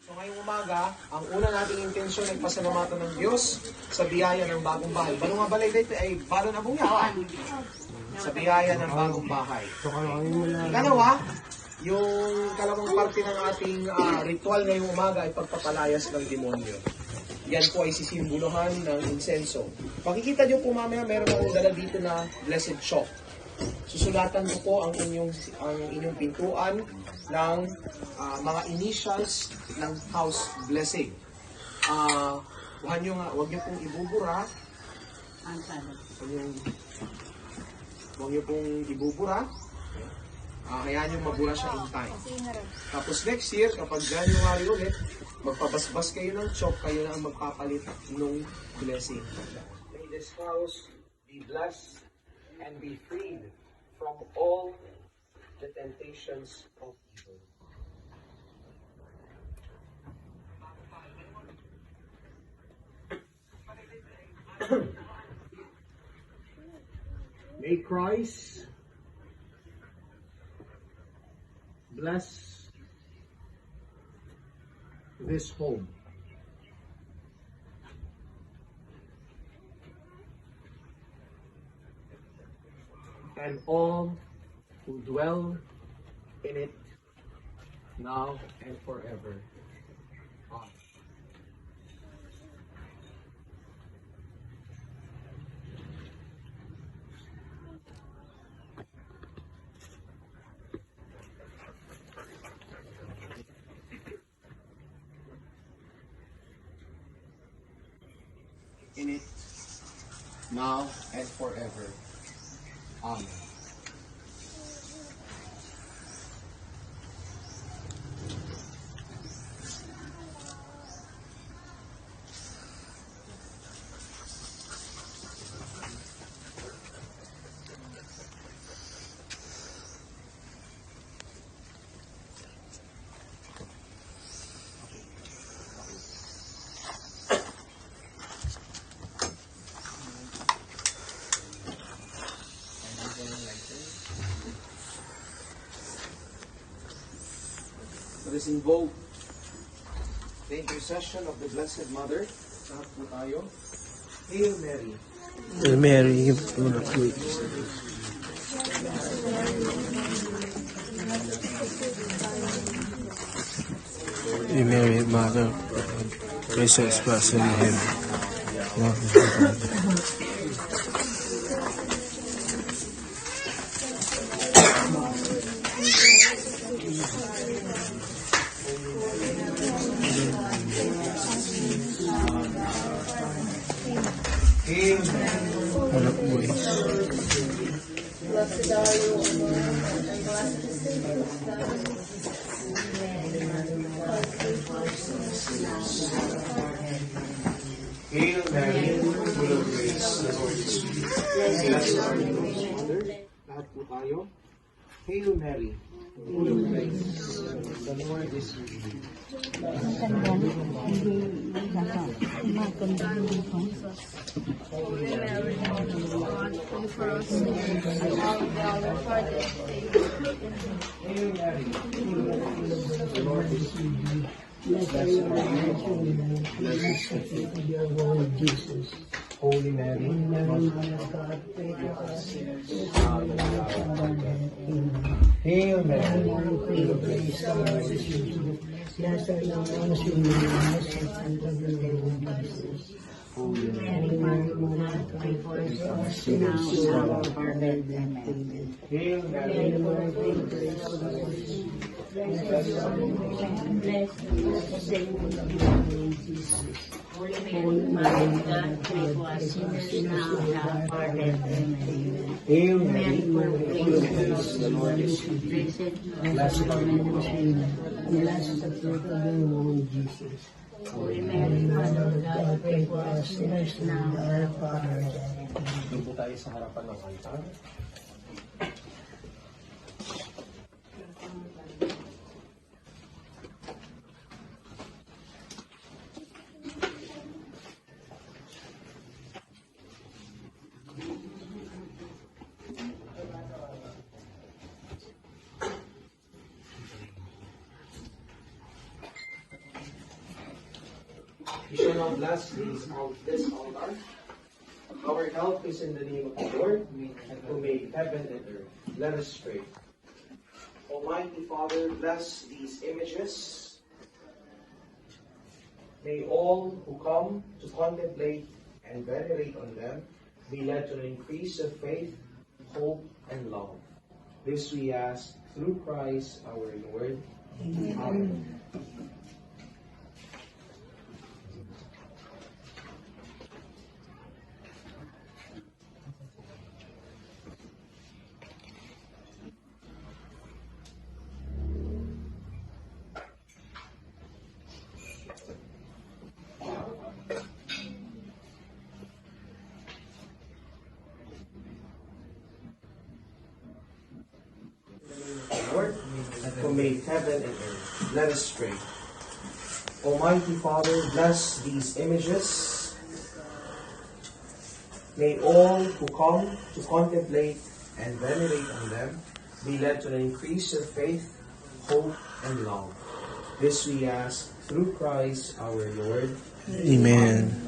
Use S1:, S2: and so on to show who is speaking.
S1: So ngayong umaga, ang una nating intensyon ay pasalamatan ng Diyos sa biyaya ng bagong bahay. Balo nga balay dito ay balo na buya. Sa biyaya ng bagong bahay. Ikalawa, yung kalawang parte ng ating ritual ngayong umaga ay pagpapalayas ng demonyo. Yan po ay sisimbolohan ng insenso. Makikita nyo po mamaya, meron akong dala dito na blessed chalk. Susulatan mo po ang inyong pintuan ng mga initials ng house blessing. Huwag nyo pong ibubura. Huwag nyo pong ibubura. Hayaan nyo mabura siya in time. Tapos next year, kapag January ulit, magpabasbas kayo ng chalk, kayo na ang magpapalit ng blessing. May this house be blessed and be freed from all the temptations of evil. May Christ bless this home. And all who dwell in it now and forever. Amen. In it now and forever. Amen. Let us invoke the intercession of the Blessed Mother. Lahat po tayo. Hail Mary.
S2: Hail Mary, full of grace. Hail Mary, Mother of God, grace us blessed in heaven. Lord is with us. Full of grace.
S3: Blessed are you, O Lord, and blessed is the fruit of thy womb.
S1: Hail Mary, full of grace, the Lord is with you. Blessed are you, Mother. Lahat po tayo. Hail Mary, full of grace, the Lord is with you.
S3: Holy Mary, Mother of God, pray for us sinners, now and at the hour of our death.
S1: Hail Mary, full of grace, the Lord is with you. Blessed are you, blessed is the fruit of your womb, Jesus. Holy Mary, Mother of God, pray for us sinners, now and at the hour of our death. Hail Mary, full of grace, the Lord is with you. Blessed are you amongst women, and blessed is the fruit of your womb, Jesus. Holy Mary, Mother of God, pray for us sinners, now and at the hour of our death. Amen. Hail Mary, full of grace, the Lord is with you. Blessed are you amongst women, blessed is the fruit of your womb, Jesus.
S3: Holy Mary, Mother of God, pray for us sinners, now and at the hour of our death. Amen.
S1: Hail Mary, full of grace, the Lord is with you. Blessed are you amongst women, blessed is the fruit of your womb, Jesus.
S3: Holy Mary, Mother of God, pray for us sinners, now and at the hour of our death.
S1: Doon po tayo sa harapan ng altar. now bless this altar. Our help is in the name of the Lord, who made heaven and earth. Let us pray. Almighty Father, bless these images. May all who come to contemplate and venerate on them be led to an increase of faith, hope, and love. This we ask through Christ our Lord. Amen. Lord, who made heaven and earth. Let us pray. Almighty Father, bless these images. May all who come to contemplate and venerate on them be led to an increase of faith, hope, and love. This we ask through Christ our Lord.
S2: Amen.